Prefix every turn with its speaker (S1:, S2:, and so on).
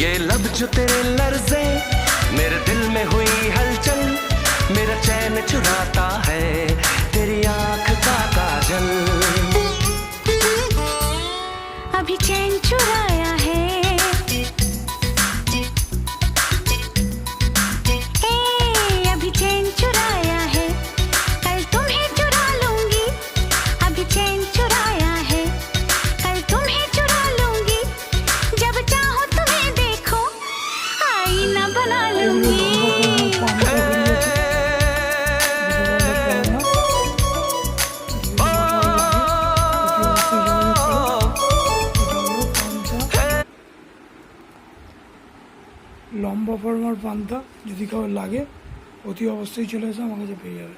S1: ये लब जो तेरे लर्जे, मेरे दिल में हुई हलचल, मेरा चैन चुराता है तेरी आंख का काजल।
S2: अभी चैन चुराया है, अभी चैन चुराया है, कल तुम्हें चुरा लूंगी। अभी चैन चुराया है, कल तुम्हें चुरा लूंगी। जब चाहो तुम्हें देखो, आईना बना लूंगी।
S3: লম্বা ফর্মার পান্তা যদি কারো লাগে অতি অবশ্যই চলে এসে আমার কাছে পেয়ে যাবে।